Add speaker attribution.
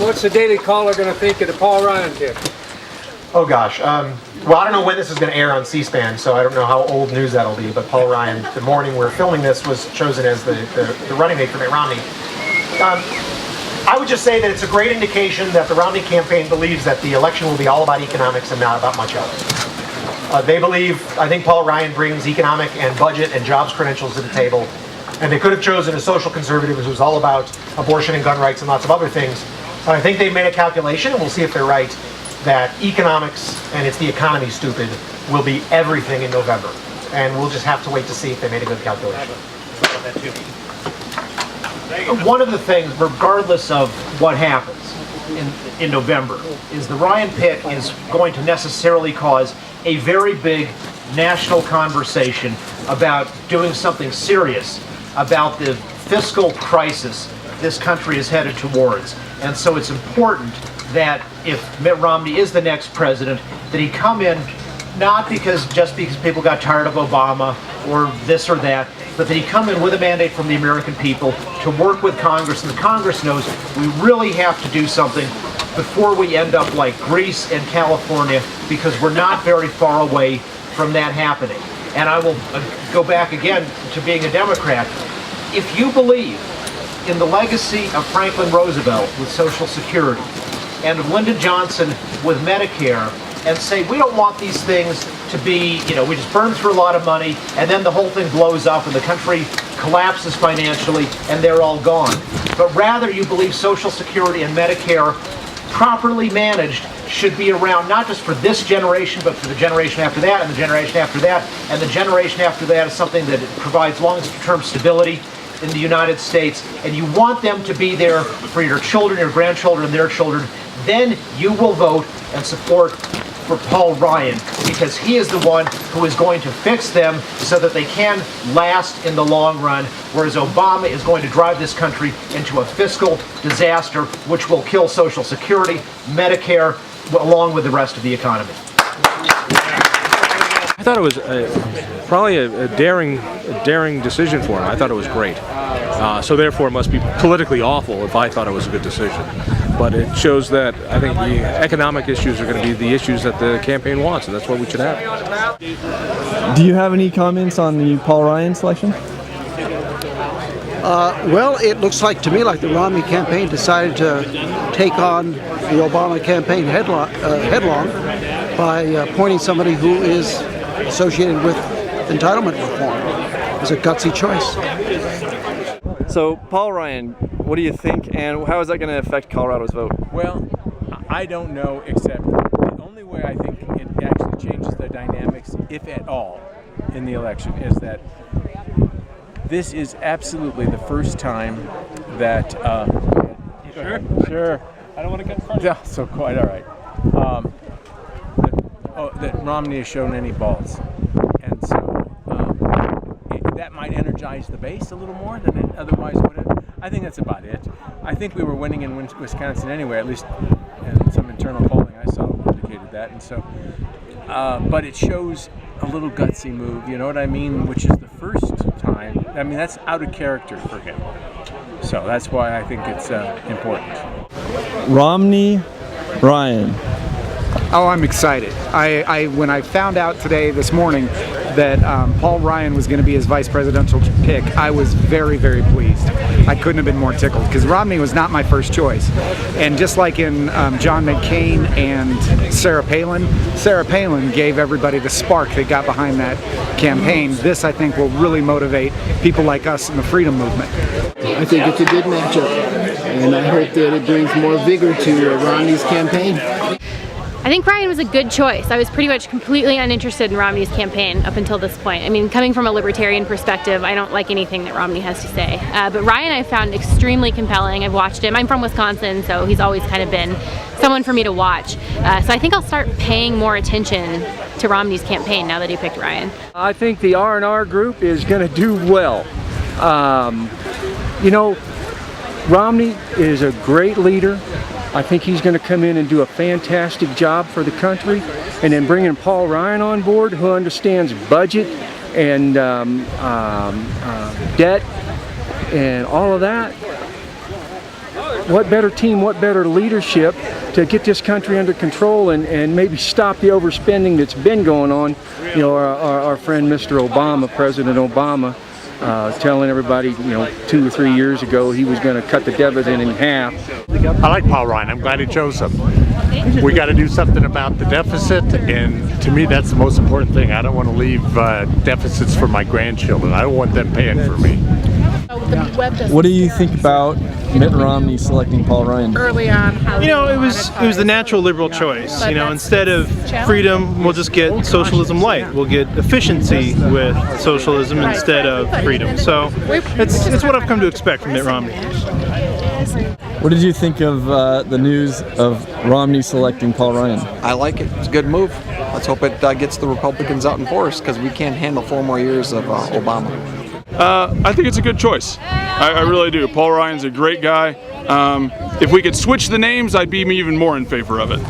Speaker 1: What's the Daily Caller going to think of the Paul Ryan tip?
Speaker 2: Oh gosh. Well, I don't know when this is going to air on C-SPAN, so I don't know how old news that'll be, but Paul Ryan, the morning we're filming this, was chosen as the running mate for Mitt Romney. I would just say that it's a great indication that the Romney campaign believes that the election will be all about economics and not about much else. They believe, I think Paul Ryan brings economic and budget and jobs credentials to the table, and they could have chosen a social conservative who's all about abortion and gun rights and lots of other things. But I think they've made a calculation, and we'll see if they're right, that economics, and it's the economy stupid, will be everything in November. And we'll just have to wait to see if they made a good calculation.
Speaker 3: One of the things, regardless of what happens in November, is the Ryan pit is going to necessarily cause a very big national conversation about doing something serious about the fiscal crisis this country is headed towards. And so it's important that if Mitt Romney is the next president, that he come in not just because people got tired of Obama or this or that, but that he come in with a mandate from the American people to work with Congress, and the Congress knows we really have to do something before we end up like Greece and California, because we're not very far away from that happening. And I will go back again to being a Democrat. If you believe in the legacy of Franklin Roosevelt with Social Security, and of Lyndon Johnson with Medicare, and say we don't want these things to be, we just burn through a lot of money and then the whole thing blows up and the country collapses financially and they're all gone. But rather you believe Social Security and Medicare, properly managed, should be around not just for this generation, but for the generation after that and the generation after that, and the generation after that is something that provides long-term stability in the United States, and you want them to be there for your children, your grandchildren, and their children, then you will vote and support for Paul Ryan, because he is the one who is going to fix them so that they can last in the long run, whereas Obama is going to drive this country into a fiscal disaster which will kill Social Security, Medicare, along with the rest of the economy.
Speaker 4: I thought it was probably a daring decision for him. I thought it was great. So therefore it must be politically awful if I thought it was a good decision. But it shows that I think the economic issues are going to be the issues that the campaign wants, and that's what we should have.
Speaker 5: Do you have any comments on the Paul Ryan selection?
Speaker 6: Well, it looks like to me like the Romney campaign decided to take on the Obama campaign headlong by appointing somebody who is associated with entitlement reform. It was a gutsy choice.
Speaker 5: So, Paul Ryan, what do you think, and how is that going to affect Colorado's vote?
Speaker 7: Well, I don't know, except the only way I think it actually changes the dynamics, if at all, in the election is that this is absolutely the first time that Sure. I don't want to get in front of you. Yeah, so quite all right. That Romney has shown any balls, and so that might energize the base a little more than it otherwise would have. I think that's about it. I think we were winning in Wisconsin anyway, at least in some internal polling I saw indicated that, and so. But it shows a little gutsy move, you know what I mean? Which is the first time. I mean, that's out of character for him. So that's why I think it's important.
Speaker 5: Romney, Ryan.
Speaker 8: Oh, I'm excited. When I found out this morning, that Paul Ryan was going to be his vice presidential pick, I was very, very pleased. I couldn't have been more tickled, because Romney was not my first choice. And just like in John McCain and Sarah Palin gave everybody the spark that got behind that campaign. This, I think, will really motivate people like us in the freedom movement.
Speaker 9: I think it's a good matchup, and I hope that it brings more vigor to Romney's campaign.
Speaker 10: I think Ryan was a good choice. I was pretty much completely uninterested in Romney's campaign up until this point. I mean, coming from a libertarian perspective, I don't like anything that Romney has to say. But Ryan I found extremely compelling. I've watched him. I'm from Wisconsin, so he's always kind of been someone for me to watch. So I think I'll start paying more attention to Romney's campaign now that he picked Ryan.
Speaker 1: I think the R&R group is going to do well. Romney is a great leader. I think he's going to come in and do a fantastic job for the country. And then bringing Paul Ryan on board, who understands budget and debt and all of that, what better team, what better leadership to get this country under control and maybe stop the overspending that's been going on. You know, our friend Mr. Obama, President Obama, telling everybody, 2 or 3 years ago he was going to cut the deficit in half.
Speaker 11: I like Paul Ryan. I'm glad he chose him. We got to do something about the deficit, and to me that's the most important thing. I don't want to leave deficits for my grandchildren. I don't want them paying for me.
Speaker 5: What do you think about Mitt Romney selecting Paul Ryan?
Speaker 12: Early on,
Speaker 13: it was the natural liberal choice. Instead of freedom, we'll just get socialism light. We'll get efficiency with socialism instead of freedom. So it's what I've come to expect from Mitt Romney.
Speaker 5: What did you think of the news of Romney selecting Paul Ryan?
Speaker 14: I like it. It's a good move. Let's hope it gets the Republicans out in force, because we can't handle 4 more years of Obama.
Speaker 15: I think it's a good choice. I really do. Paul Ryan's a great guy. If we could switch the names, I'd be even more in favor of it.